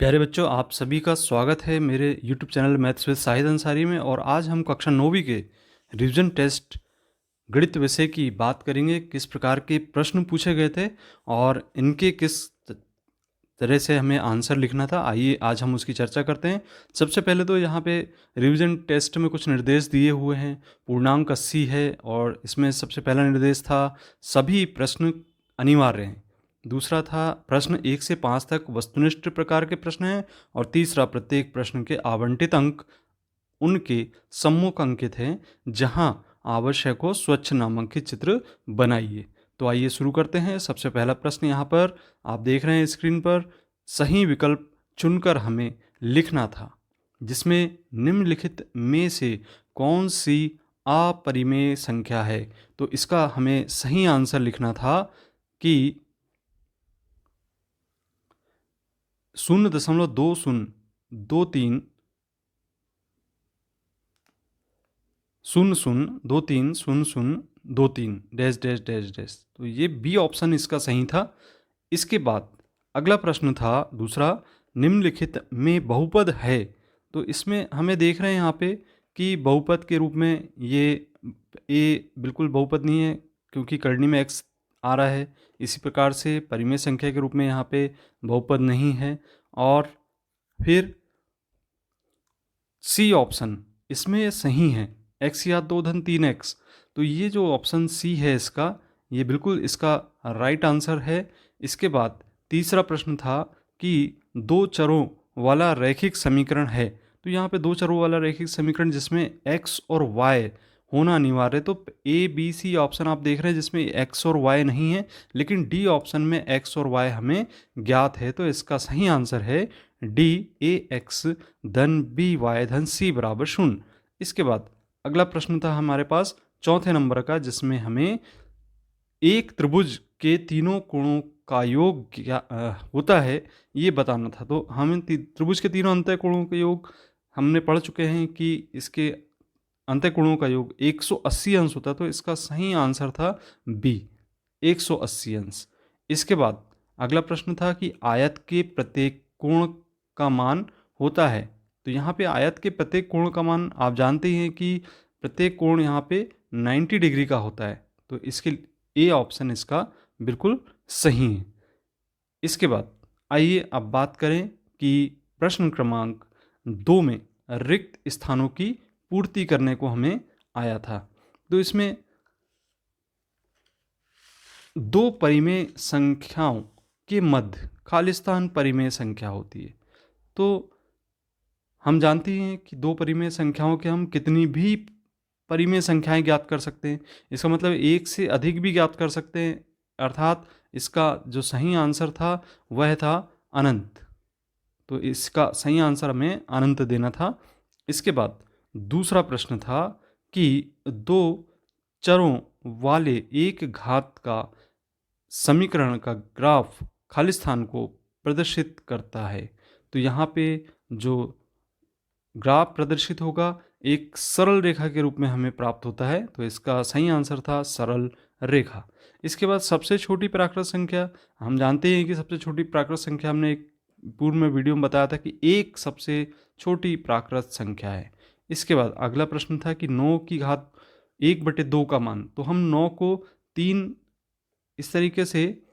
प्यारे बच्चों, आप सभी का स्वागत है मेरे YouTube channel maths with Shahid Ansari में। और आज हम कक्षा 9वीं के रिवीजन टेस्ट गणित विषय की बात करेंगे। किस प्रकार के प्रश्न पूछे गए थे और इनके किस तरह से हमें आंसर लिखना था, आइए आज हम उसकी चर्चा करते हैं। सबसे पहले तो यहाँ पे रिवीजन टेस्ट में कुछ निर्देश दिए हुए हैं। पूर्णांक 80 है और इसमें सबसे पहला निर्देश था सभी प्रश्न अनिवार्य हैं। दूसरा था प्रश्न 1 से 5 तक वस्तुनिष्ठ प्रकार के प्रश्न हैं। और तीसरा प्रत्येक प्रश्न के आवंटित अंक उनके सम्मुख अंकित हैं, जहां आवश्यक हो स्वच्छ नामांकित चित्र बनाइए। तो आइए शुरू करते हैं। सबसे पहला प्रश्न यहाँ पर आप देख रहे हैं स्क्रीन पर। सही विकल्प चुनकर हमें लिखना था, जिसमें निम्नलिखित में से कौन सी अपरिमेय संख्या है। तो इसका हमें सही आंसर लिखना था कि 0.2023 00230023 डैश डैश डैश डैश। तो ये बी ऑप्शन इसका सही था। इसके बाद अगला प्रश्न था दूसरा, निम्नलिखित में बहुपद है। तो इसमें हमें देख रहे हैं यहाँ पे कि बहुपद के रूप में ये ए बिल्कुल बहुपद नहीं है, क्योंकि करनी में एक्स आ रहा है। इसी प्रकार से परिमेय संख्या के रूप में यहाँ पे बहुपद नहीं है। और फिर सी ऑप्शन इसमें सही है, x या 2 धन 3x। तो ये जो ऑप्शन सी है इसका, ये बिल्कुल इसका राइट आंसर है। इसके बाद तीसरा प्रश्न था कि दो चरों वाला रैखिक समीकरण है। तो यहाँ पे दो चरों वाला रैखिक समीकरण जिसमें x और y होना अनिवार्य है। तो ए बी सी ऑप्शन आप देख रहे हैं जिसमें x और y नहीं है, लेकिन डी ऑप्शन में x और y हमें ज्ञात है। तो इसका सही आंसर है डी, ए एक्स धन बी वाई धन सी बराबर 0। इसके बाद अगला प्रश्न था हमारे पास चौथे नंबर का, जिसमें हमें एक त्रिभुज के तीनों कोणों का योग क्या होता है ये बताना था। तो हम त्रिभुज के तीनों अंतः कोणों का योग हमने पढ़ चुके हैं कि इसके अंतः कोणों का योग 180 अंश होता है। तो इसका सही आंसर था बी, 180 अंश। इसके बाद अगला प्रश्न था कि आयत के प्रत्येक कोण का मान होता है। तो यहाँ पे आयत के प्रत्येक कोण का मान आप जानते ही हैं कि प्रत्येक कोण यहाँ पे 90 डिग्री का होता है। तो इसके ए ऑप्शन इसका बिल्कुल सही है। इसके बाद आइए अब बात करें कि प्रश्न क्रमांक 2 में रिक्त स्थानों की पूर्ति करने को हमें आया था। तो इसमें दो परिमेय संख्याओं के मध्य खाली स्थान परिमेय संख्या होती है। तो हम जानते हैं कि दो परिमेय संख्याओं के हम कितनी भी परिमेय संख्याएं ज्ञात कर सकते हैं। इसका मतलब एक से अधिक भी ज्ञात कर सकते हैं, अर्थात इसका जो सही आंसर था वह था अनंत। तो इसका सही आंसर हमें अनंत देना था। इसके बाद दूसरा प्रश्न था कि दो चरों वाले एक घात का समीकरण का ग्राफ खाली स्थान को प्रदर्शित करता है। तो यहाँ पे जो ग्राफ प्रदर्शित होगा एक सरल रेखा के रूप में हमें प्राप्त होता है। तो इसका सही आंसर था सरल रेखा। इसके बाद सबसे छोटी प्राकृत संख्या, हम जानते हैं कि सबसे छोटी प्राकृत संख्या हमने एक पूर्व में वीडियो में बताया था कि एक सबसे छोटी प्राकृत संख्या है। इसके बाद अगला प्रश्न था कि 9 की घात 1/2 का मान। तो हम 9 को 3 इस तरीके से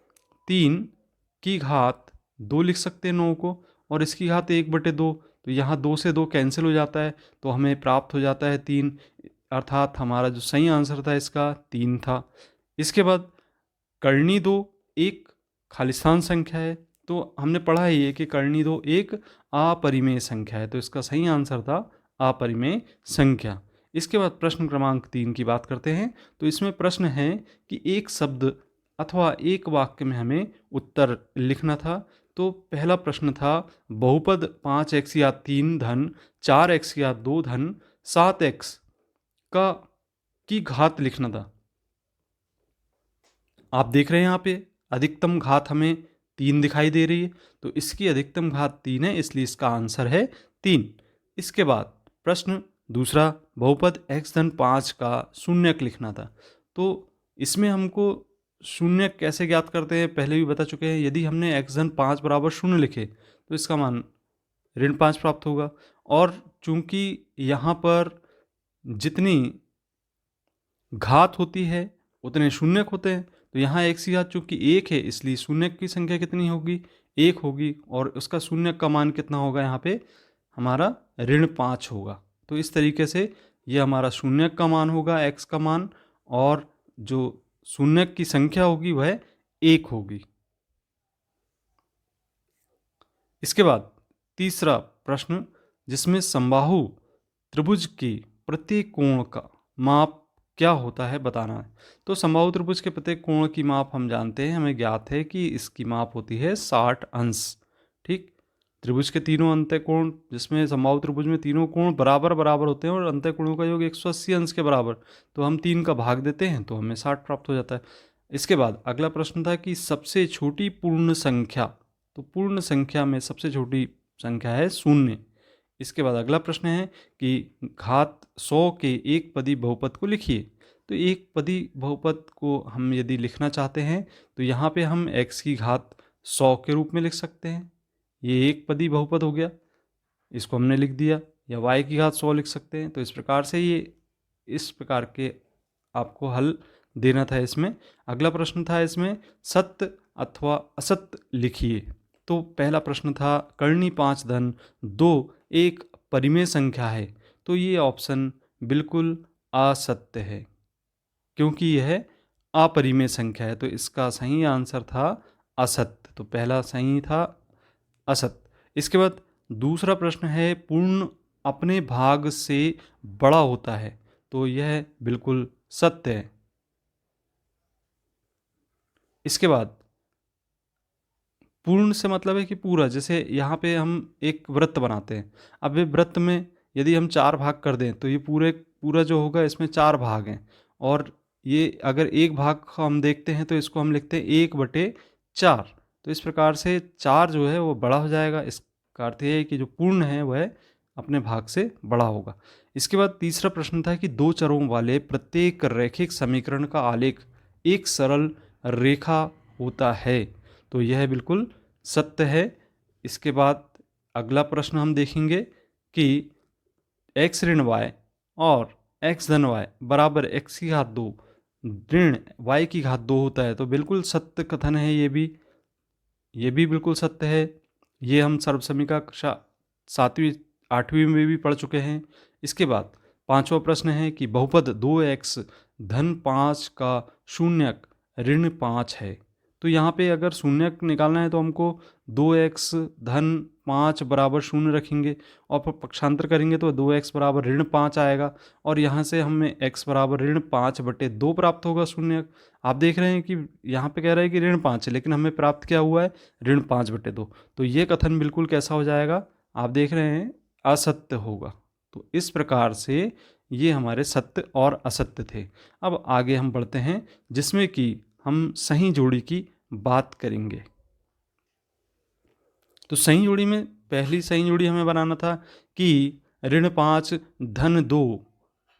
3 की घात 2 लिख सकते हैं 9 को, और इसकी घात 1/2। तो यहाँ 2 से 2 कैंसिल हो जाता है, तो हमें प्राप्त हो जाता है 3, अर्थात हमारा जो सही आंसर था इसका 3 था। इसके बाद कर्णी 2 एक खालिस्तान संख्या है। तो हमने पढ़ा ही है कि कर्णी 2 एक अपरिमेय संख्या है। तो इसका सही आंसर था अपरिमेय संख्या। इसके बाद प्रश्न क्रमांक 3 की बात करते हैं। तो इसमें प्रश्न है कि एक शब्द अथवा एक वाक्य में हमें उत्तर लिखना था। तो पहला प्रश्न था बहुपद 5x या 3 धन 4x या 2 धन 7x का की घात लिखना था। आप देख रहे हैं यहाँ पे अधिकतम घात हमें 3 दिखाई दे रही है। तो इसकी अधिकतम घात 3 है, इसलिए इसका आंसर है 3। इसके बाद प्रश्न दूसरा, बहुपद x धन 5 का शून्यक लिखना था। तो इसमें हमको शून्यक कैसे ज्ञात करते हैं पहले भी बता चुके हैं। यदि हमने x धन 5 बराबर 0 लिखे तो इसका मान ऋण 5 प्राप्त होगा। और चूंकि यहाँ पर जितनी घात होती है उतने शून्यक होते हैं, तो यहाँ x की घात चूंकि 1 है इसलिए शून्यक की संख्या कितनी होगी, 1 होगी, और उसका शून्यक का मान कितना होगा, यहाँ पे हमारा ऋण 5 होगा। तो इस तरीके से ये हमारा शून्यक का मान होगा, x का मान, और जो शून्यक की संख्या होगी वह 1 होगी। इसके बाद तीसरा प्रश्न, जिसमें समबाहु त्रिभुज के प्रत्येक कोण का माप क्या होता है बताना है। तो समबाहु त्रिभुज के प्रत्येक कोण की माप हम जानते हैं, हमें ज्ञात है कि इसकी माप होती है 60 अंश। ठीक, त्रिभुज के तीनों अंतःकोण, जिसमें समबाहु त्रिभुज में तीनों कोण बराबर बराबर होते हैं और अंतःकोणों का योग 180 अंश के बराबर, तो हम 3 का भाग देते हैं तो हमें 60 प्राप्त हो जाता है। इसके बाद अगला प्रश्न था कि सबसे छोटी पूर्ण संख्या, तो पूर्ण संख्या में सबसे छोटी संख्या है 0। इसके बाद अगला प्रश्न है कि घात 100 के एक पदी बहुपद को लिखिए। तो एक पदी बहुपद को हम यदि लिखना चाहते हैं तो यहाँ पे हम x की घात 100 के रूप में लिख सकते हैं, ये एक पदी बहुपद हो गया, इसको हमने लिख दिया। या y की घात 100 लिख सकते हैं। तो इस प्रकार से ये इस प्रकार के आपको हल देना था इसमें। अगला प्रश्न था इसमें सत्य अथवा असत्य लिखिए। तो पहला प्रश्न था कर्णी 5 धन 2 एक परिमेय संख्या है। तो ये ऑप्शन बिल्कुल असत्य है, क्योंकि यह अपरिमेय संख्या है। तो इसका सही आंसर था असत्य। तो पहला सही था असत्य। इसके बाद दूसरा प्रश्न है पूर्ण अपने भाग से बड़ा होता है। तो यह बिल्कुल सत्य है। इसके बाद पूर्ण से मतलब है कि पूरा, जैसे यहाँ पे हम एक वृत्त बनाते हैं। अब ये वृत्त में यदि हम 4 भाग कर दें तो ये पूरा जो होगा इसमें 4 भाग हैं, और ये अगर एक भाग को हम देखते हैं तो इसको हम लिखते हैं 1/4। तो इस प्रकार से 4 जो है वो बड़ा हो जाएगा। इसका अर्थ ये है कि जो पूर्ण है वह अपने भाग से बड़ा होगा। इसके बाद तीसरा प्रश्न था कि 2 चरों वाले प्रत्येक रैखिक समीकरण का आलेख एक सरल रेखा होता है। तो यह बिल्कुल सत्य है। इसके बाद अगला प्रश्न हम देखेंगे कि x ऋण y और x धन y बराबर x की घात 2 ऋण y की घात 2 होता है। तो बिल्कुल सत्य कथन है ये भी बिल्कुल सत्य है। ये हम सर्वसमीका कक्षा 7वीं 8वीं में भी पढ़ चुके हैं। इसके बाद पांचवा प्रश्न है कि बहुपद 2x धन 5 का शून्यक ऋण 5 है। तो यहाँ पे अगर शून्यक निकालना है तो हमको 2x धन 5 बराबर 0 रखेंगे और फिर पक्षांतर करेंगे तो 2x बराबर ऋण 5 आएगा, और यहाँ से हमें x बराबर ऋण 5/2 प्राप्त होगा शून्यक। आप देख रहे हैं कि यहाँ पे कह रहा है कि ऋण 5 है, लेकिन हमें प्राप्त क्या हुआ है, ऋण 5/2। तो ये कथन बिल्कुल कैसा हो जाएगा, आप देख रहे हैं, असत्य होगा। तो इस प्रकार से ये हमारे सत्य और असत्य थे। अब आगे हम बढ़ते हैं, जिसमें कि हम सही जोड़ी की बात करेंगे। तो सही जोड़ी में पहली सही जोड़ी हमें बनाना था कि ऋण 5 धन 2,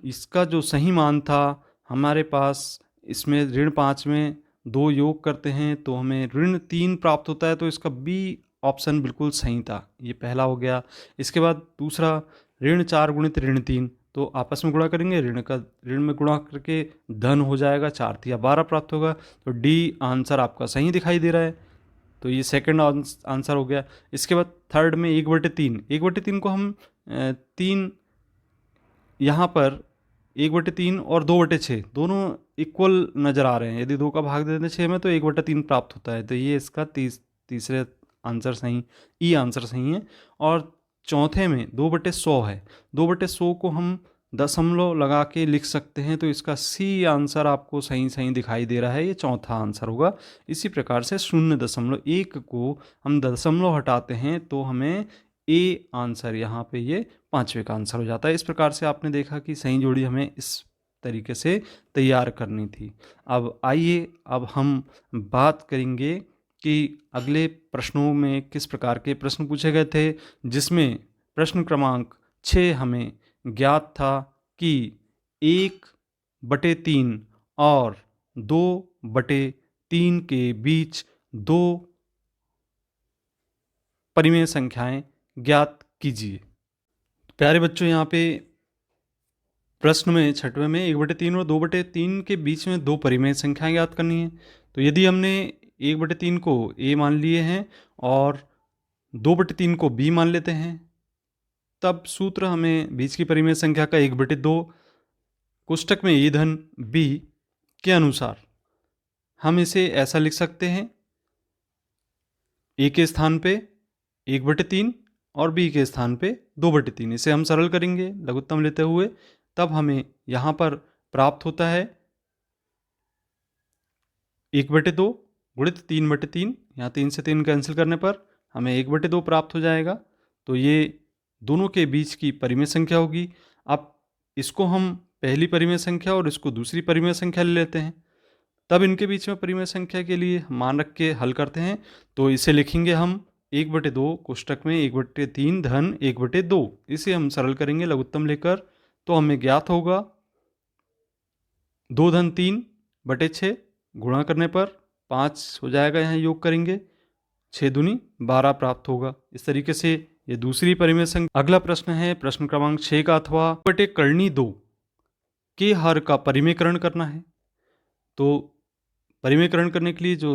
इसका जो सही मान था हमारे पास, इसमें ऋण 5 में 2 योग करते हैं तो हमें ऋण 3 प्राप्त होता है। तो इसका बी ऑप्शन बिल्कुल सही था, ये पहला हो गया। इसके बाद दूसरा ऋण 4 गुणित ऋण 3, तो आपस में गुणा करेंगे, ऋण में गुणा करके धन हो जाएगा, 4 या 12 प्राप्त होगा। तो डी आंसर आपका सही दिखाई दे रहा है। तो ये सेकंड आंसर हो गया। इसके बाद थर्ड में 1/3 को हम 3 यहाँ पर 1/3 और 2/6 दोनों इक्वल नज़र आ रहे हैं। यदि 2 का भाग दे दें 6 में तो 1/3 प्राप्त होता है। तो ये इसका तीसरे आंसर सही, ई आंसर सही है। और चौथे में 2/100 है। 2/100 को हम दशमलव लगा के लिख सकते हैं, तो इसका सी आंसर आपको सही दिखाई दे रहा है, ये चौथा आंसर होगा। इसी प्रकार से 0.1 को हम दशमलव हटाते हैं तो हमें ए आंसर यहाँ पे ये पांचवे का आंसर हो जाता है। इस प्रकार से आपने देखा कि सही जोड़ी हमें इस तरीके से तैयार करनी थी। अब आइए अब हम बात करेंगे कि अगले प्रश्नों में किस प्रकार के प्रश्न पूछे गए थे, जिसमें प्रश्न क्रमांक 6 हमें ज्ञात था कि 1/3 और 2/3 के बीच 2 परिमेय संख्याएं ज्ञात कीजिए। प्यारे बच्चों, यहाँ पे प्रश्न में 6वें में 1/3 और 2/3 के बीच में दो परिमेय संख्याएं ज्ञात करनी है। तो यदि हमने 1/3 को a मान लिए हैं और 2/3 को b मान लेते हैं, तब सूत्र हमें बीच की परिमेय संख्या का 1/2 कोष्टक में a धन b के अनुसार हम इसे ऐसा लिख सकते हैं, a के स्थान पे 1/3 और b के स्थान पे 2/3। इसे हम सरल करेंगे लघुत्तम लेते हुए, तब हमें यहाँ पर प्राप्त होता है 1/2 गुणित 3/3। यहाँ 3 से 3 कैंसिल करने पर हमें 1/2 प्राप्त हो जाएगा। तो ये दोनों के बीच की परिमेय संख्या होगी। अब इसको हम पहली परिमेय संख्या और इसको दूसरी परिमेय संख्या ले लेते हैं, तब इनके बीच में परिमेय संख्या के लिए मान रख के हल करते हैं। तो इसे लिखेंगे हम 1/2 कोष्टक में 1/3 धन 1/2। इसे हम सरल करेंगे लघुत्तम लेकर, तो हमें ज्ञात होगा 2 धन 3/6 गुणा करने पर 5 हो जाएगा, यहाँ योग करेंगे 6 दूनी 12 प्राप्त होगा। इस तरीके से ये दूसरी परिमेय संख्या। अगला प्रश्न है प्रश्न क्रमांक 6 का, अथवा बटे कर्णी 2 के हर का परिमेयकरण करना है। तो परिमेयकरण करने के लिए जो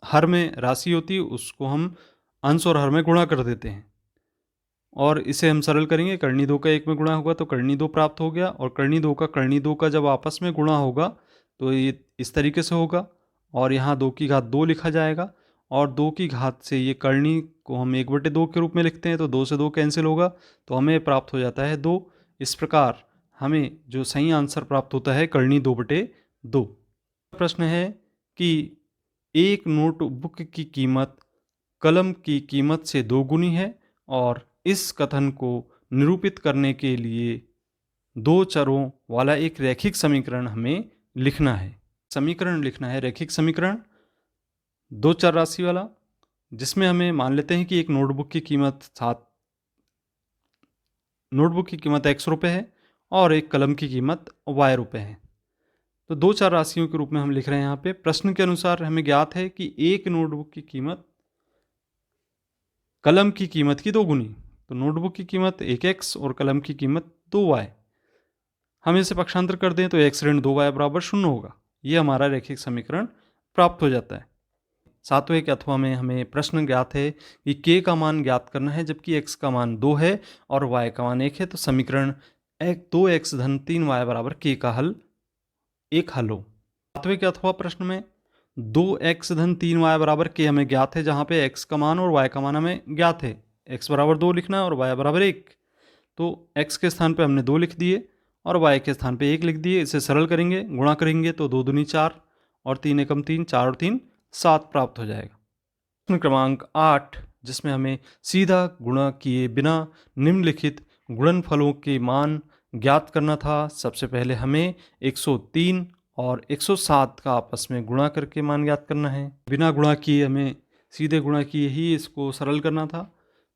हर में राशि होती है उसको हम अंश और हर में गुणा कर देते हैं, और इसे हम सरल करेंगे। कर्णी 2 का 1 में गुणा होगा तो कर्णी 2 प्राप्त हो गया, और कर्णी 2 का जब आपस में गुणा होगा तो ये इस तरीके से होगा, और यहाँ 2 की घात 2 लिखा जाएगा, और 2 की घात से ये कर्णी को हम 1/2 के रूप में लिखते हैं, तो 2 से 2 कैंसिल होगा, तो हमें प्राप्त हो जाता है 2। इस प्रकार हमें जो सही आंसर प्राप्त होता है कर्णी 2/2। प्रश्न है कि एक नोटबुक की कीमत कलम की कीमत से 2 गुनी है, और इस कथन को निरूपित करने के लिए 2 चरों वाला एक रैखिक समीकरण हमें लिखना है। समीकरण लिखना है रैखिक समीकरण 2 चर राशि वाला, जिसमें हमें मान लेते हैं कि एक नोटबुक की कीमत x रुपये है और एक कलम की कीमत y रुपये है। तो 2 चर राशियों के रूप में हम लिख रहे हैं। यहाँ पे प्रश्न के अनुसार हमें ज्ञात है कि एक नोटबुक की कीमत कलम की कीमत की 2 गुनी। तो नोटबुक की कीमत 1x और कलम की कीमत 2y। हम इसे पक्षांतर कर दें तो x ऋण 2y बराबर 0 होगा। ये हमारा रैखिक समीकरण प्राप्त हो जाता है। 7वें के अथवा में हमें प्रश्न ज्ञात है कि k का मान ज्ञात करना है, जबकि x का मान 2 है और y का मान 1 है। तो समीकरण 2x धन 3y बराबर k का हल एक हल हो। 7वें के अथवा प्रश्न में 2x धन 3y बराबर k हमें ज्ञात है, जहाँ पे x का मान और y का मान हमें ज्ञात है। x बराबर 2 लिखना है और y बराबर 1। तो x के स्थान पे हमने 2 लिख दिए और y के स्थान पे 1 लिख दिए। इसे सरल करेंगे, गुणा करेंगे तो 2 दूनी 4 और 3 एकम 3, 4 और 3 7 प्राप्त हो जाएगा। प्रश्न क्रमांक 8, जिसमें हमें सीधा गुणा किए बिना निम्नलिखित गुणनफलों के मान ज्ञात करना था। सबसे पहले हमें 103 और 107 का आपस में गुणा करके मान ज्ञात करना है। बिना गुणा किए हमें सीधे गुणा किए ही इसको सरल करना था।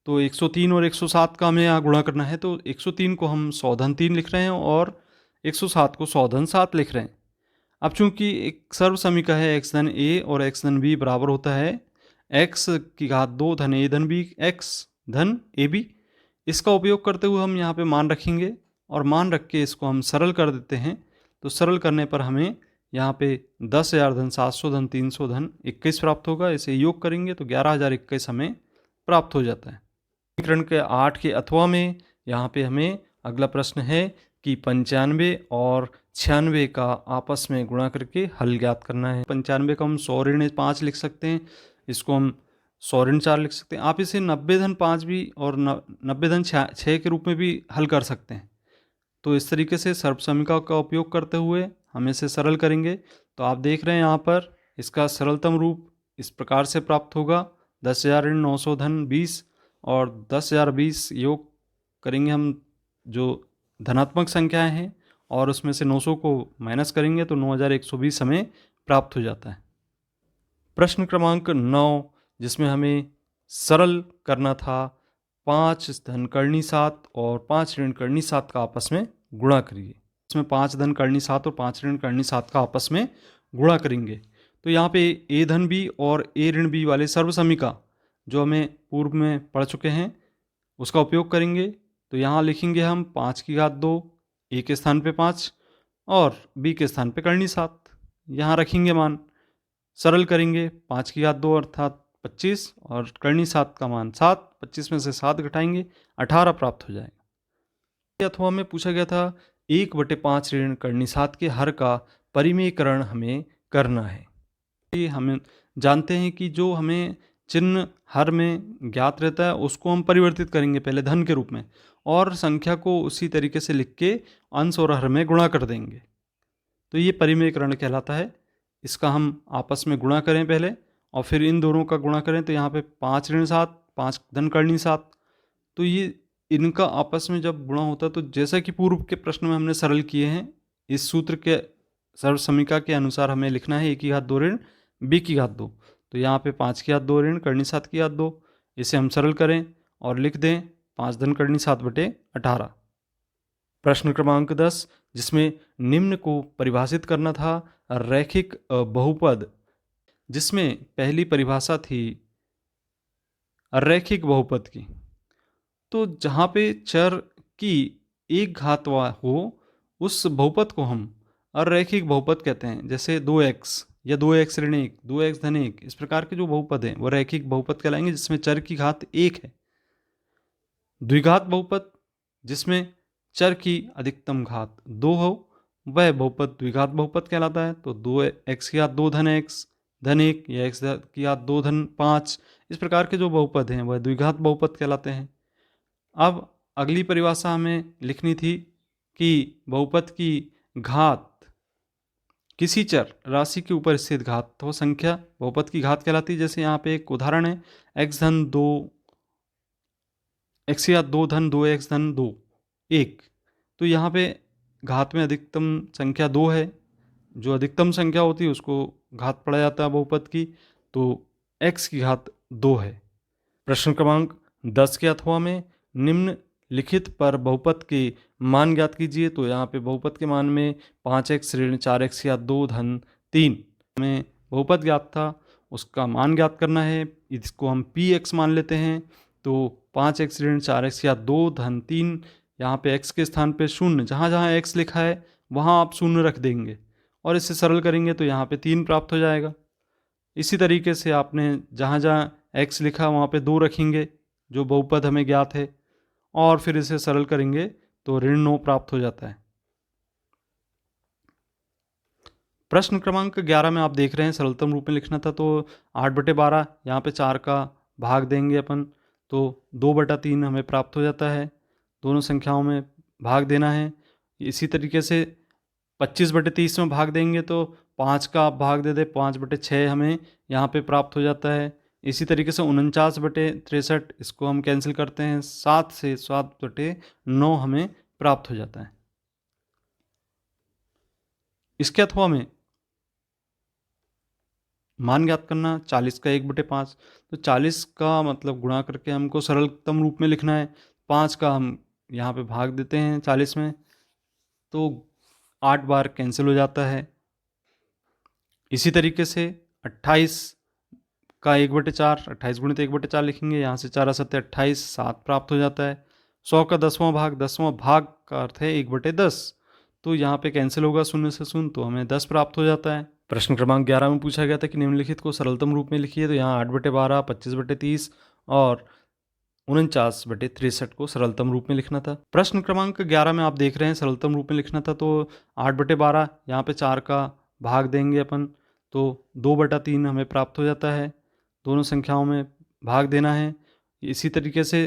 तो 103 और 107 का हमें यहाँ गुणा करना है। तो 103 को हम 100 धन 3 लिख रहे हैं और 107 को 100 धन 7 लिख रहे हैं। अब चूंकि एक सर्व समीकरण है x धन a और x धन b बराबर होता है x की घात 2 धन a धन b x धन ab, इसका उपयोग करते हुए हम यहाँ पे मान रखेंगे और मान रख के इसको हम सरल कर देते हैं। तो सरल करने पर हमें यहाँ पे 10,000 धन 700 धन 300 धन 21 प्राप्त होगा। इसे योग करेंगे तो 11,021 हमें प्राप्त हो जाता है। समीकरण के 8 के अथवा में यहाँ पे हमें अगला प्रश्न है कि 95 और 96 का आपस में गुणा करके हल ज्ञात करना है। 95 को हम 100 ऋण 5 लिख सकते हैं, इसको हम 100 ऋण 4 लिख सकते हैं। आप इसे 90 धन 5 भी और 90 धन 6 के रूप में भी हल कर सकते हैं। तो इस तरीके से सर्व समीकरण का उपयोग करते हुए हम इसे सरल करेंगे। तो आप देख रहे हैं यहाँ पर इसका सरलतम रूप इस प्रकार से प्राप्त होगा। 10,000 ऋण 900 धन 20 और 10,020 योग करेंगे हम जो धनात्मक संख्याएं हैं, और उसमें से 900 को माइनस करेंगे तो 9,120 हमें प्राप्त हो जाता है। प्रश्न क्रमांक 9, जिसमें हमें सरल करना था 5 धन कर्णी 7 और 5 ऋण कर्णी 7 का आपस में गुणा करिए। इसमें 5 धन कर्णी 7 और 5 ऋण कर्णी 7 का आपस में गुणा करेंगे। तो यहाँ पे a धन b और a ऋण b वाले सर्व समीकरण जो हमें पूर्व में पढ़ चुके हैं, उसका उपयोग करेंगे। तो यहाँ लिखेंगे हम 5 की घात 2, ए के स्थान पे 5 और बी के स्थान पे करनी 7। यहाँ रखेंगे मान, सरल करेंगे, 5 की घात 2 अर्थात 25 और करनी 7 का मान 7, 25 में से 7 घटाएंगे 18 प्राप्त हो जाएगा। अथवा में पूछा गया था 1/5 ऋण करनी 7 के हर का परिमेयकरण हमें करना है। ये हम जानते हैं कि जो हमें चिन्ह हर में ज्ञात रहता है उसको हम परिवर्तित करेंगे पहले धन के रूप में, और संख्या को उसी तरीके से लिख के अंश और हर में गुणा कर देंगे। तो ये परिमेयकरण कहलाता है। इसका हम आपस में गुणा करें पहले और फिर इन दोनों का गुणा करें, तो यहाँ पे 5 ऋण 7, 5 धन करनी 7। तो ये इनका आपस में जब गुणा होता है तो जैसा कि पूर्व के प्रश्न में हमने सरल किए हैं, इस सूत्र के सर्व समीका के अनुसार हमें लिखना है ए की घात 2 ऋण बी की घात 2। तो यहाँ पे 5 की घात 2 ऋण करनी 7 की घात 2, इसे हम सरल करें और लिख दें 5 धन करनी 7/18। प्रश्न क्रमांक 10, जिसमें निम्न को परिभाषित करना था रैखिक बहुपद, जिसमें पहली परिभाषा थी रैखिक बहुपद की। तो जहाँ पे चर की एक घात हो उस बहुपद को हम अरैखिक बहुपद कहते हैं। जैसे 2x या 2x ऋण 1, 2x धन 1, इस प्रकार के जो बहुपद हैं वो रैखिक बहुपद कहलाएंगे जिसमें चर की घात 1 है। द्विघात बहुपद जिसमें चर की अधिकतम घात 2 हो वह बहुपद द्विघात बहुपद कहलाता है। तो 2x की घात 2 धन x धन 1 या x की घात 2 धन 5, इस प्रकार के जो बहुपद हैं वह द्विघात बहुपद कहलाते हैं। अब अगली परिभाषा हमें लिखनी थी कि बहुपद की घात किसी चर राशि के ऊपर स्थित घात तो संख्या बहुपद की घात कहलाती है। जैसे यहाँ पे एक उदाहरण है x धन 2, x की घात 2 धन 2x धन 2 1। तो यहाँ पे घात में अधिकतम संख्या 2 है, जो अधिकतम संख्या होती है उसको घात पढ़ा जाता है बहुपद की, तो x की घात 2 है। प्रश्न क्रमांक 10 के अथवा में निम्न लिखित पर बहुपद के मान ज्ञात कीजिए। तो यहाँ पे बहुपद के मान में 5x ऋण 4x या 2 धन 3 में बहुपद ज्ञात था, उसका मान ज्ञात करना है। इसको हम px मान लेते हैं। तो 5x ऋण 4x या 2 धन 3, यहाँ पे x के स्थान पे शून्य, जहाँ जहाँ x लिखा है वहाँ आप शून्य रख देंगे और इसे सरल करेंगे तो यहाँ पे 3 प्राप्त हो जाएगा। इसी तरीके से आपने जहाँ जहाँ x लिखा वहाँ पे 2 रखेंगे जो बहुपद हमें ज्ञात है, और फिर इसे सरल करेंगे तो ऋण 9 प्राप्त हो जाता है। प्रश्न क्रमांक 11 में आप देख रहे हैं सरलतम रूप में लिखना था, तो 8/12, यहाँ पे 4 का भाग देंगे अपन तो 2/3 हमें प्राप्त हो जाता है। दोनों संख्याओं में भाग देना है। इसी तरीके से 25/30 में भाग देंगे तो 5 का आप भाग दे दे, 5/6 हमें यहाँ पे प्राप्त हो जाता है। इसी तरीके से 49/63, इसको हम कैंसिल करते हैं, 7 से 7/9 हमें प्राप्त हो जाता है। इसके अथवा में मान ज्ञात करना 40 का 1/5, तो 40 का मतलब गुणा करके हमको सरलतम रूप में लिखना है। 5 का हम यहाँ पे भाग देते हैं 40 में, तो 8 बार कैंसिल हो जाता है। इसी तरीके से 28 का 1/4, 28 गुणित 1/4 लिखेंगे, यहाँ से 4 7 28, 7 प्राप्त हो जाता है। 100 का 10वां भाग, 10वां भाग का अर्थ है 1/10, तो यहाँ पे कैंसिल होगा 0 से 0, तो हमें 10 प्राप्त हो जाता है। प्रश्न क्रमांक 11 में पूछा गया था कि निम्नलिखित को सरलतम रूप में लिखिए। तो यहाँ 8/12, 25/30 और 49/63 को सरलतम रूप में लिखना था। प्रश्न क्रमांक 11 में आप देख रहे हैं सरलतम रूप में लिखना था, तो 8/12, यहाँ पे 4 का भाग देंगे अपन तो 2/3 हमें प्राप्त हो जाता है। दोनों संख्याओं में भाग देना है। इसी तरीके से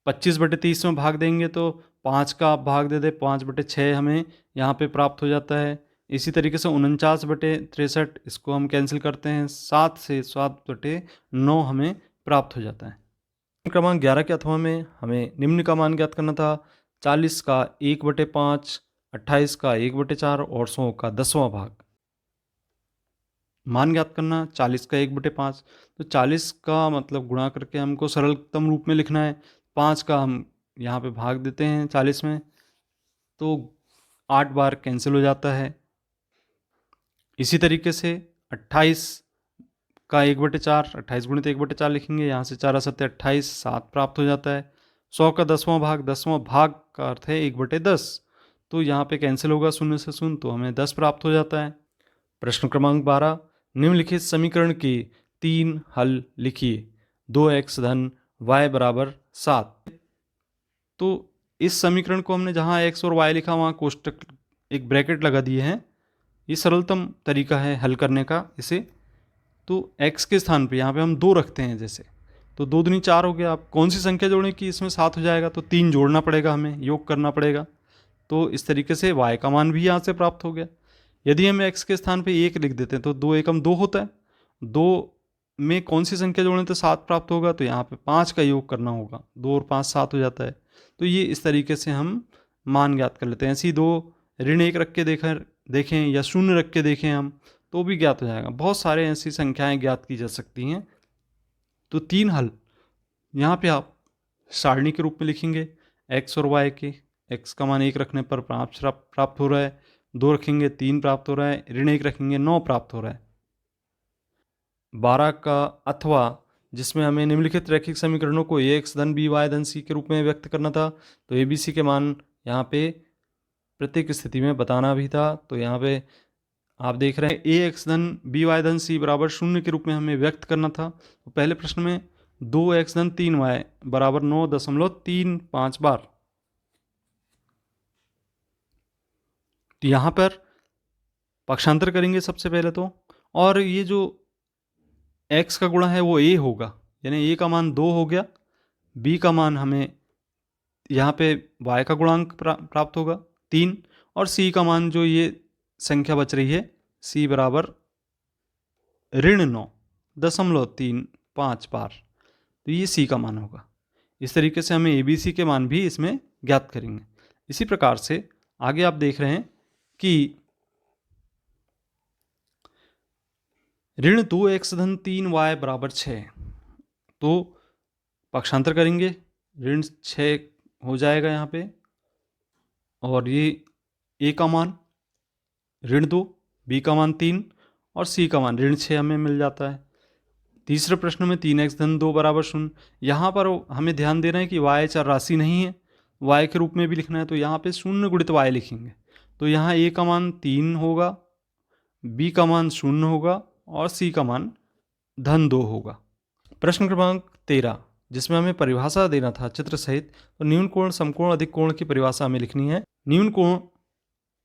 25/30 में भाग देंगे तो 5 का आप भाग दे दे, 5/6 हमें यहाँ पे प्राप्त हो जाता है। इसी तरीके से 49/63, इसको हम कैंसिल करते हैं, 7 से 7/9 हमें प्राप्त हो जाता है। क्रमांक 11 के अथवा में हमें निम्न का मान ज्ञात करना था 40 का 1/5, 28 का 1/4 और 100 का 10वां भाग। मान ज्ञात करना 40 का 1/5, तो 40 का मतलब गुणा करके हमको सरलतम रूप में लिखना है। 5 का हम यहाँ पे भाग देते हैं 40 में, तो 8 बार कैंसिल हो जाता है। इसी तरीके से 28 का 1/4, 28 गुणित 1/4 लिखेंगे, यहाँ से 4 7 28, 7 प्राप्त हो जाता है। 100 का 10वां भाग, 10वां भाग का अर्थ है 1/10, तो यहाँ पे कैंसिल होगा शून्य से शून्य, तो हमें 10 प्राप्त हो जाता है। प्रश्न क्रमांक 12, निम्नलिखित समीकरण के 3 हल लिखिए। 2x धन y बराबर 7। तो इस समीकरण को हमने जहाँ x और y लिखा वहाँ कोष्टक एक ब्रैकेट लगा दिए हैं। ये सरलतम तरीका है हल करने का इसे। तो x के स्थान पे यहाँ पे हम 2 रखते हैं जैसे, तो 2 दूनी 4 हो गया। आप कौन सी संख्या जोड़ें कि इसमें 7 हो जाएगा, तो 3 जोड़ना पड़ेगा, हमें योग करना पड़ेगा। तो इस तरीके से y का मान भी यहाँ से प्राप्त हो गया। यदि हम x के स्थान पे 1 लिख देते हैं तो 2 एकम 2 होता है। 2 में कौन सी संख्या जोड़ें तो 7 प्राप्त होगा, तो यहाँ पे 5 का योग करना होगा। 2 और 5 7 हो जाता है। तो ये इस तरीके से हम मान ज्ञात कर लेते हैं। ऐसी 2 ऋण 1 रख के देखें या शून्य रख के देखें हम, तो भी ज्ञात हो जाएगा। बहुत सारे ऐसी संख्याएं ज्ञात की जा सकती हैं। तो 3 हल यहाँ पे आप सारणी के रूप में लिखेंगे। x और y के, x का मान 1 रखने पर 5 प्राप्त हो रहा है, 2 रखेंगे 3 प्राप्त हो रहा है, ऋण 1 रखेंगे 9 प्राप्त हो रहा है। 12 का अथवा, जिसमें हमें निम्नलिखित रैखिक समीकरणों को ax धन b y धन c के रूप में व्यक्त करना था। तो abc के मान यहाँ पे प्रत्येक स्थिति में बताना भी था। तो यहाँ पे आप देख रहे हैं ax धन b y धन c बराबर 0 के रूप में हमें व्यक्त करना था। तो पहले प्रश्न में 2x धन 3y बराबर 9.35 बार। तो यहाँ पर पक्षांतर करेंगे सबसे पहले तो, और ये जो x का गुणा है वो a होगा, यानी a का मान 2 हो गया, b का मान हमें यहाँ पे y का गुणांक प्राप्त होगा 3, और c का मान जो ये संख्या बच रही है c बराबर ऋण 9.35 बार। तो ये c का मान होगा। इस तरीके से हमें abc के मान भी इसमें ज्ञात करेंगे। इसी प्रकार से आगे आप देख रहे हैं कि ऋण 2x धन 3y बराबर 6। तो पक्षांतर करेंगे, ऋण 6 हो जाएगा यहाँ पे, और ये a का मान ऋण 2, b का मान 3 और c का मान ऋण 6 हमें मिल जाता है। तीसरे प्रश्न में 3x धन 2 बराबर 0। यहाँ पर हमें ध्यान देना है कि y चर राशि नहीं है, y के रूप में भी लिखना है। तो यहाँ पे 0 गुणित y लिखेंगे। तो यहाँ a का मान 3 होगा, b का मान 0 होगा और c का मान धन 2 होगा। प्रश्न क्रमांक 13, जिसमें हमें परिभाषा देना था चित्र सहित। तो न्यून कोण, समकोण, अधिक कोण की परिभाषा हमें लिखनी है। न्यून कोण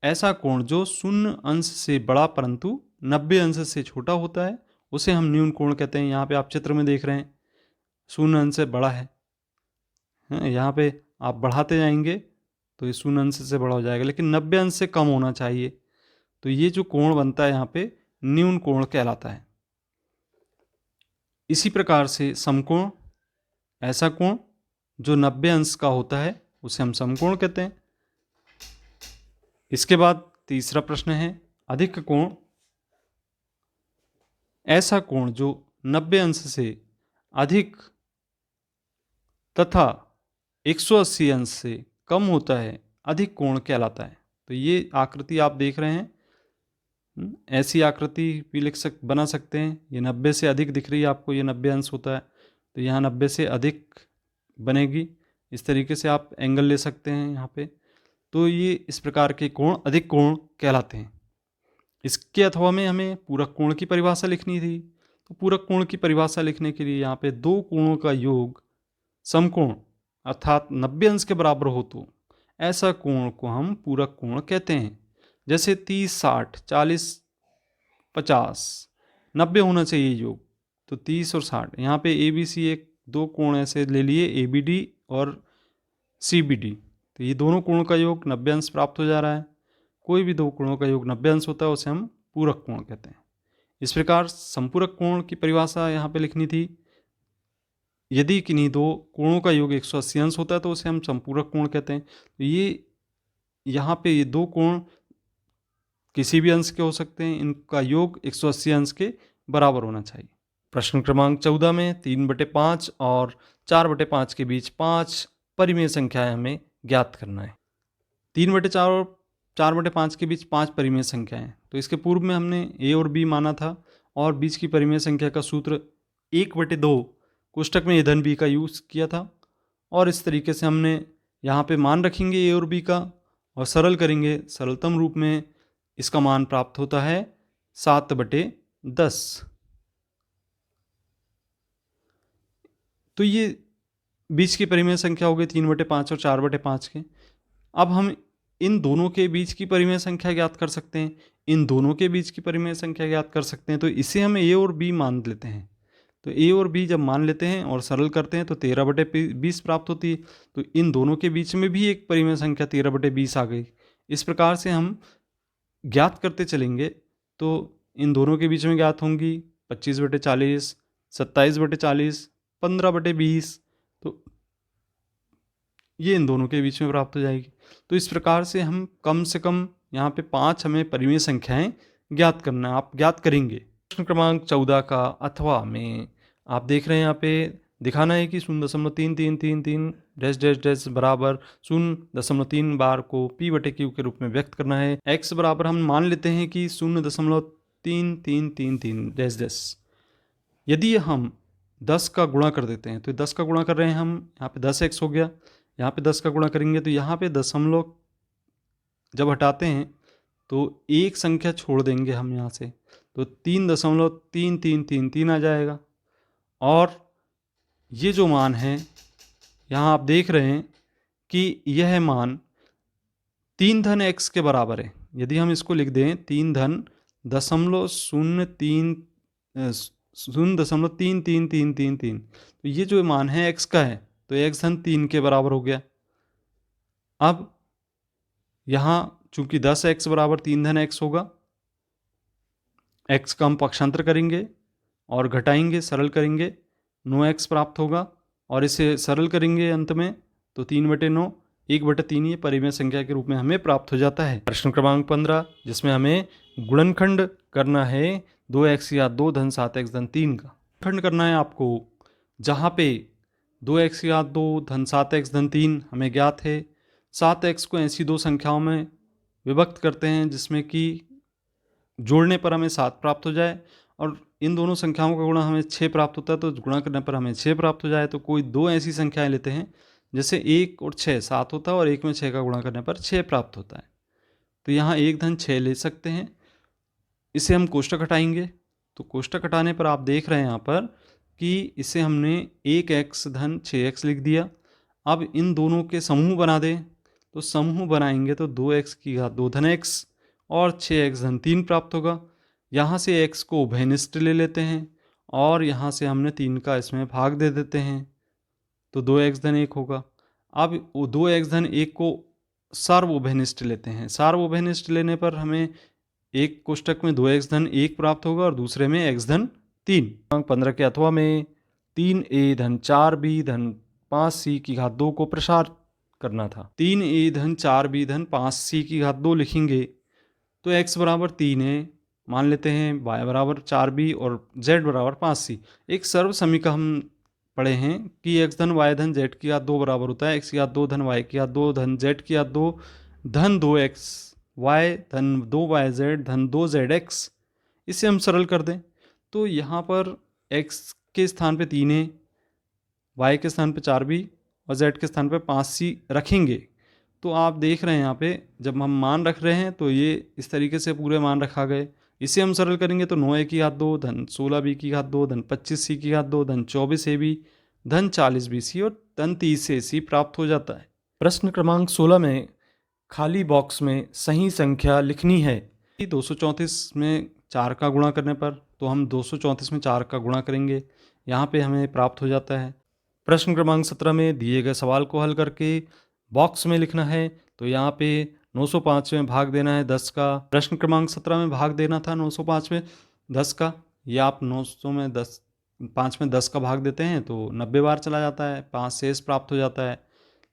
ऐसा कोण जो 0 अंश से बड़ा परंतु 90 अंश से छोटा होता है, उसे हम न्यून कोण कहते हैं। यहाँ पे आप चित्र में देख रहे हैं 0 अंश से बड़ा है, यहाँ पे आप बढ़ाते जाएंगे तो ये 0 अंश से बड़ा हो जाएगा, लेकिन 90 अंश से कम होना चाहिए। तो ये जो कोण बनता है यहाँ पे न्यून कोण कहलाता है। इसी प्रकार से समकोण ऐसा कोण जो 90 अंश का होता है उसे हम समकोण कहते हैं। इसके बाद तीसरा प्रश्न है अधिक कोण ऐसा कोण जो 90 अंश से अधिक तथा 180 अंश से कम होता है, अधिक कोण कहलाता है। तो ये आकृति आप देख रहे हैं, ऐसी आकृति भी बना सकते हैं। ये 90 से अधिक दिख रही है आपको, ये 90 अंश होता है, तो यहाँ 90 से अधिक बनेगी। इस तरीके से आप एंगल ले सकते हैं यहाँ पे। तो ये इस प्रकार के कोण अधिक कोण कहलाते हैं। इसके अथवा में हमें पूरक कोण की परिभाषा लिखनी थी। तो पूरक कोण की परिभाषा लिखने के लिए यहाँ पे 2 कोणों का योग समकोण अर्थात 90 अंश के बराबर हो तो ऐसा कोण को हम पूरक कोण कहते हैं। जैसे 30 60 40 50 90 होना चाहिए योग, तो 30 और 60। यहाँ पे ABC एक 2 कोण ऐसे ले लिए, ABD और CBD। तो ये दोनों कोणों का योग 90 अंश प्राप्त हो जा रहा है। कोई भी 2 कोणों का योग 90 अंश होता है उसे हम पूरक कोण कहते हैं। इस प्रकार संपूरक कोण की परिभाषा यहाँ पे लिखनी थी। यदि किन्हीं 2 कोणों का योग 180 अंश होता है तो उसे हम संपूरक कोण कहते हैं। तो ये यहाँ पे ये 2 कोण किसी भी अंश के हो सकते हैं, इनका योग 180 अंश के बराबर होना चाहिए। प्रश्न क्रमांक 14 में 3/5 और 4/5 के बीच 5 परिमेय संख्याएं हमें ज्ञात करना है। 3/4 और 4/5 के बीच 5 परिमेय संख्याएं। तो इसके पूर्व में हमने a और b माना था, और बीच की परिमेय संख्या का सूत्र 1/2 कोष्टक में a धन b का यूज किया था, और इस तरीके से हमने यहाँ पे मान रखेंगे ए और बी का और सरल करेंगे। सरलतम रूप में इसका मान प्राप्त होता है 7/10। तो ये बीच की परिमेय संख्या हो गई 3/5 और 4/5 के। अब हम इन दोनों के बीच की परिमेय संख्या ज्ञात कर सकते हैं, इन दोनों के बीच की परिमेय संख्या ज्ञात कर सकते हैं। तो इसे हम ए और बी मान लेते हैं। तो ए और बी जब मान लेते हैं और सरल करते हैं तो 13/20 प्राप्त होती है। तो इन दोनों के बीच में भी एक परिमेय संख्या 13/20 आ गई। इस प्रकार से हम ज्ञात करते चलेंगे तो इन दोनों के बीच में ज्ञात होंगी 25/40, 27/40, 15/20। तो ये इन दोनों के बीच में प्राप्त हो जाएगी। तो इस प्रकार से कम यहाँ पे 5 हमें परिमेय संख्याएं ज्ञात करना है, आप ज्ञात करेंगे। प्रश्न क्रमांक 14 का अथवा में आप देख रहे हैं यहाँ पे दिखाना है कि 0.3333 डैश डैश डैश बराबर 0.3 बार को p/q के रूप में व्यक्त करना है। x बराबर हम मान लेते हैं कि 0.3333 डैश डैश। यदि हम 10 का गुणा कर देते हैं तो 10 का गुणा कर रहे हैं हम, यहाँ पे 10x हो गया, यहाँ पे 10 का गुणा करेंगे तो यहाँ पे दशमलव जब हटाते हैं तो एक संख्या छोड़ देंगे हम यहाँ से, तो 3.3333 आ जाएगा। और ये जो मान है यहाँ आप देख रहे हैं कि यह मान 3 धन x के बराबर है। यदि हम इसको लिख दें 3 धन 0.3333, तो ये जो मान है x का है तो x धन 3 के बराबर हो गया। अब यहाँ चूंकि 10x बराबर 3 धन x होगा, x का हम पक्षांतर करेंगे और घटाएंगे, सरल करेंगे, 9x प्राप्त होगा और इसे सरल करेंगे अंत में तो 3/9 1/3 ये परिमेय संख्या के रूप में हमें प्राप्त हो जाता है। प्रश्न क्रमांक 15 जिसमें हमें गुणनखंड करना है 2x या 2 धन 7x धन 3 का खंड करना है आपको, जहाँ पे 2x या 2 धन 7x धन 3 हमें ज्ञात है। 7x को ऐसी दो संख्याओं में विभक्त करते हैं जिसमें कि जोड़ने पर हमें 7 प्राप्त हो जाए और इन दोनों संख्याओं का गुणा हमें 6 प्राप्त होता है, तो गुणा करने पर हमें 6 प्राप्त हो जाए। तो कोई दो ऐसी संख्याएं लेते हैं जैसे 1 और 6 7 होता है और 1 में 6 का गुणा करने पर 6 प्राप्त होता है। तो यहाँ 1 धन 6 ले सकते हैं। इसे हम कोष्टक हटाएंगे तो कोष्टक हटाने पर आप देख रहे हैं यहाँ पर कि इसे हमने 1x धन 6x लिख दिया। अब इन दोनों के समूह बना दें तो समूह बनाएंगे तो 2x की घात 2 धन x और 6x धन 3 प्राप्त होगा। यहाँ से x को उभयनिष्ठ ले लेते हैं और यहाँ से हमने 3 का इसमें भाग दे देते हैं तो 2x धन 1 होगा। अब 2x धन 1 को सार्वभौमिष्ठ लेते हैं। सार्वभौमिष्ठ लेने पर हमें एक कोष्टक में 2x धन 1 प्राप्त होगा और दूसरे में x धन 3। 15 के अथवा में 3a धन 4b धन 5c की घात 2 को प्रसार करना था। 3a धन 4b धन 5c की घात 2 लिखेंगे तो x बराबर 3 है मान लेते हैं, y बराबर 4b और z बराबर 5c। एक सर्व समीकरण हम पढ़े हैं कि x धन y धन z की घात 2 बराबर होता है x की घात 2 धन y की घात 2 धन z की घात 2 धन 2x y धन 2yz धन 2zx। इसे हम सरल कर दें तो यहाँ पर x के स्थान पे 3 है, y के स्थान पे 4b और z के स्थान पे 5c रखेंगे। तो आप देख रहे हैं यहाँ पे जब हम मान रख रहे हैं तो ये इस तरीके से पूरे मान रखा गए। इसे हम सरल करेंगे तो 9a की घात 2 धन 16b की घात 2 धन 25c की घात 2 धन 24ab धन 40bc और धन 30ac प्राप्त हो जाता है। प्रश्न क्रमांक 16 में खाली बॉक्स में सही संख्या लिखनी है। 234 में 4 का गुणा करने पर तो हम 234 में 4 का गुणा करेंगे, यहाँ पे हमें प्राप्त हो जाता है। प्रश्न क्रमांक 17 में दिए गए सवाल को हल करके बॉक्स में लिखना है तो यहाँ पे 905 में भाग देना है 10 का। प्रश्न क्रमांक 17 में भाग देना था 905 में 10 का, ये आप 900 में 10 5 में 10 का भाग देते हैं तो 90 बार चला जाता है, 5 शेष प्राप्त हो जाता है।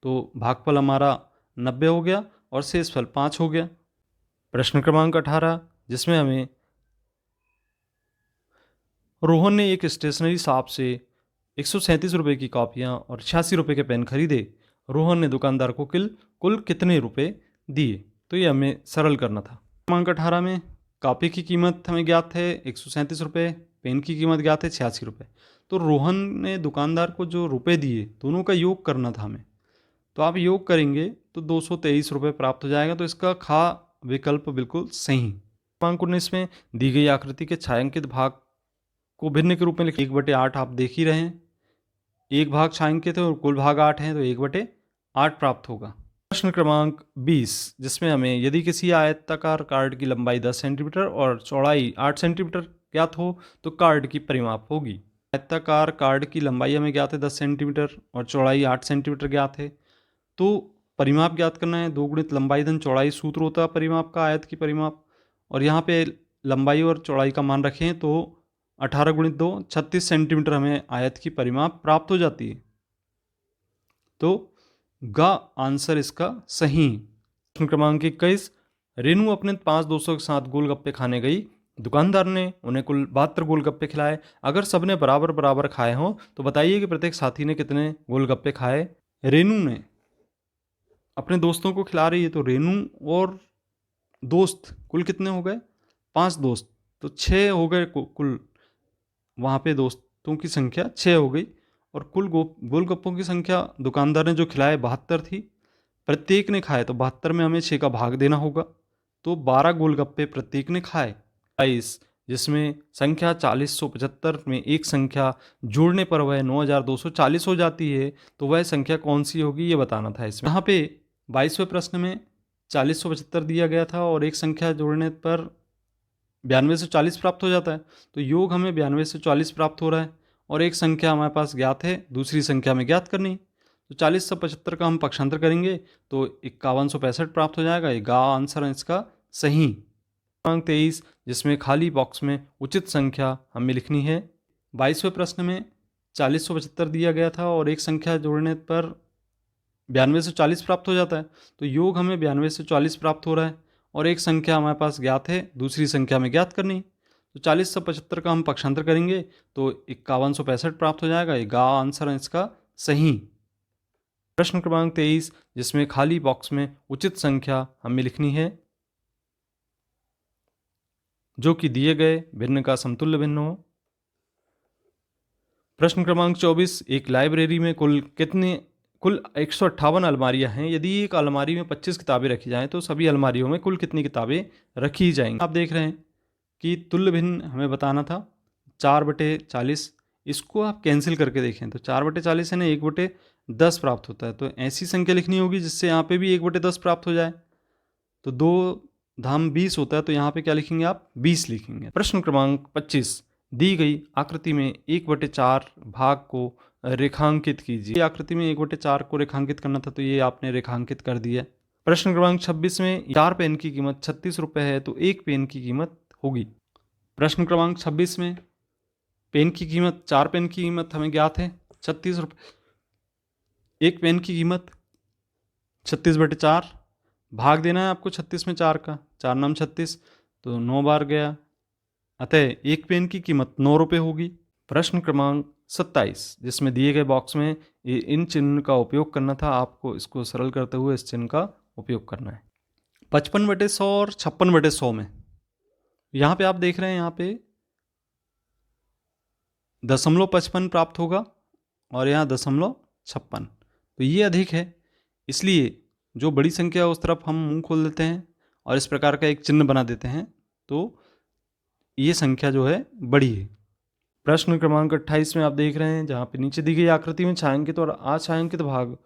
तो भागफल हमारा 90 हो गया और शेष फल 5 हो गया। प्रश्न क्रमांक 18 जिसमें हमें रोहन ने एक स्टेशनरी शॉप से 137 रुपये की कॉपियाँ और 86 रुपये के पेन खरीदे। रोहन ने दुकानदार को कुल कितने रुपए दिए, तो ये हमें सरल करना था। क्रमांक 18 में कॉपी की कीमत हमें ज्ञात है 137 रुपये, पेन की कीमत ज्ञात है 86 रुपये। तो रोहन ने दुकानदार को जो रुपए दिए दोनों का योग करना था हमें, तो आप योग करेंगे तो 223 रुपये प्राप्त हो जाएगा। तो इसका खा विकल्प बिल्कुल सही। क्रमांक 19 में दी गई आकृति के छायांकित भाग को भिन्न के रूप में लिखें। 1/8 आप देख ही रहे हैं, एक भाग छायांकित है और कुल भाग 8 है, तो 1/8 प्राप्त होगा। प्रश्न क्रमांक 20, जिसमें हमें यदि किसी आयताकार कार्ड की लंबाई 10 सेंटीमीटर और चौड़ाई 8 सेंटीमीटर ज्ञात हो तो कार्ड की परिमाप होगी। आयताकार कार्ड की लंबाई हमें ज्ञात है 10 सेंटीमीटर और चौड़ाई 8 सेंटीमीटर ज्ञात है, तो परिमाप ज्ञात करना है। 2 गुणित लंबाई धन चौड़ाई सूत्र होता है परिमाप का, आयत की परिमाप, और यहाँ पे लंबाई और चौड़ाई का मान रखें तो 18 गुणित 2 36 सेंटीमीटर हमें आयत की परिमाप प्राप्त हो जाती है। तो ग आंसर इसका सही। प्रश्न क्रमांक 21, रेनू अपने 5 दोस्तों के साथ गोलगप्पे खाने गई। दुकानदार ने उन्हें कुल 72 गोलगप्पे खिलाए। अगर सबने बराबर बराबर खाए हों तो बताइए कि प्रत्येक साथी ने कितने गोलगप्पे खाए। रेनू ने अपने दोस्तों को खिला रही है, तो रेनू और दोस्त कुल कितने हो गए? 5 दोस्त, तो 6 हो गए कुल, वहाँ पे दोस्तों की संख्या 6 हो गई। और कुल गोलगप्पों की संख्या दुकानदार ने जो खिलाए 72 थी, प्रत्येक ने खाए तो 72 में हमें 6 का भाग देना होगा, तो 12 गोलगप्पे प्रत्येक ने खाए। 22, जिसमें संख्या 4075 में एक संख्या जोड़ने पर वह 9240 हो जाती है, तो वह संख्या कौन सी होगी ये बताना था इसमें। यहाँ पे 22वें प्रश्न में 4075 दिया गया था और एक संख्या जोड़ने पर 92 से 40 प्राप्त हो जाता है, तो योग हमें 92 से 40 प्राप्त हो रहा है और एक संख्या हमारे पास ज्ञात है, दूसरी संख्या हमें ज्ञात करनी। तो 40 से 75 का हम पक्षांतर करेंगे तो 5165 प्राप्त हो जाएगा। ये गा आंसर है इसका सही। क्रमांक 23, जिसमें खाली बॉक्स में उचित संख्या हमें लिखनी है। 22वें प्रश्न में 4075 दिया गया था और एक संख्या जोड़ने पर 92 से 40 प्राप्त हो जाता है, तो योग हमें 92 से 40 प्राप्त हो रहा है और एक संख्या हमारे पास ज्ञात है, दूसरी संख्या हमें ज्ञात करनी। तो 40 से 75 का हम पक्षांतर करेंगे तो 5165 प्राप्त हो जाएगा। ये गा आंसर है इसका सही। प्रश्न क्रमांक 23, जिसमें खाली बॉक्स में उचित संख्या हमें लिखनी है जो कि दिए गए भिन्न का समतुल्य भिन्न हो। प्रश्न क्रमांक 24, एक लाइब्रेरी में कुल 158 अलमारियां हैं। यदि एक अलमारी में 25 किताबें रखी जाएं तो सभी अलमारियों में कुल कितनी किताबें रखी जाएंगी? आप देख रहे हैं कि तुल्य भिन्न हमें बताना था 4/40, इसको आप कैंसिल करके देखें तो 4/40 है ना, 1/10 प्राप्त होता है, तो ऐसी संख्या लिखनी होगी जिससे यहाँ पे भी 1/10 प्राप्त हो जाए। तो 2 धाम 20 होता है, तो यहाँ पे क्या लिखेंगे आप? 20 लिखेंगे। प्रश्न क्रमांक 25, दी गई आकृति में 1/4 भाग को रेखांकित कीजिए। आकृति में 1/4 को रेखांकित करना था, तो ये आपने रेखांकित कर दिया। प्रश्न क्रमांक 26 में 4 पेन की कीमत 36 रुपये है, तो एक पेन की कीमत होगी। प्रश्न क्रमांक 26 में पेन की कीमत, 4 पेन की कीमत हमें ज्ञात है 36 रुपये। एक पेन की कीमत 36/4, भाग देना है आपको 36 में 4 का, 4 नाम 36, तो 9 बार गया, अतः एक पेन की कीमत 9 रुपये होगी। प्रश्न क्रमांक 27, जिसमें दिए गए बॉक्स में इन चिन्ह का उपयोग करना था, आपको इसको सरल करते हुए इस चिन्ह का उपयोग करना है। 55/100 और 56/100 में यहाँ पे आप देख रहे हैं, यहाँ पे 0.55 प्राप्त होगा और यहाँ 0.56, तो ये अधिक है, इसलिए जो बड़ी संख्या है उस तरफ हम मुंह खोल देते हैं और इस प्रकार का एक चिन्ह बना देते हैं, तो ये संख्या जो है बड़ी है। प्रश्न क्रमांक 28 में आप देख रहे हैं, जहाँ पे नीचे दी गई आकृति में छायांकित और अछायांकित भाग,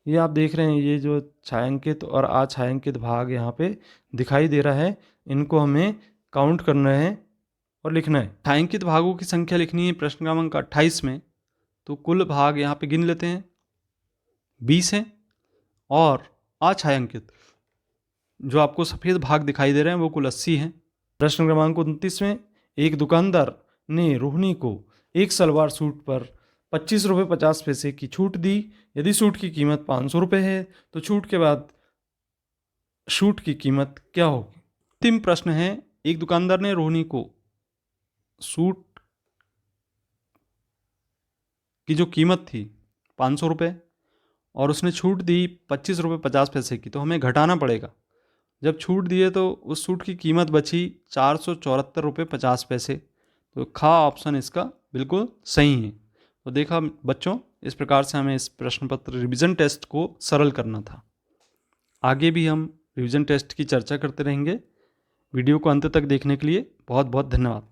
ये आप देख रहे हैं, ये जो छायांकित और अछायांकित भाग यहाँ पे दिखाई दे रहा है, इनको हमें काउंट करना है और लिखना है। छायांकित भागों की संख्या लिखनी है प्रश्न क्रमांक 28 में, तो कुल भाग यहाँ पे गिन लेते हैं 20 है और अछायांकित जो आपको सफ़ेद भाग दिखाई दे रहे हैं वो कुल 80 हैं। प्रश्न क्रमांक 29 में एक दुकानदार ने रोहिणी को एक सलवार सूट पर 25 रुपये 50 पैसे की छूट दी। यदि सूट की कीमत 500 रुपये है तो छूट के बाद सूट की कीमत क्या होगी? अंतिम प्रश्न है, एक दुकानदार ने रोहिणी को सूट की जो कीमत थी 500 रुपये और उसने छूट दी 25 रुपये 50 पैसे की, तो हमें घटाना पड़ेगा। जब छूट दिए तो उस सूट की कीमत बची 474 रुपये 50 पैसे, तो खा ऑप्शन इसका बिल्कुल सही हैं। तो देखा बच्चों, इस प्रकार से हमें इस प्रश्न पत्र रिवीजन टेस्ट को सरल करना था। आगे भी हम रिवीजन टेस्ट की चर्चा करते रहेंगे। वीडियो को अंत तक देखने के लिए बहुत बहुत धन्यवाद।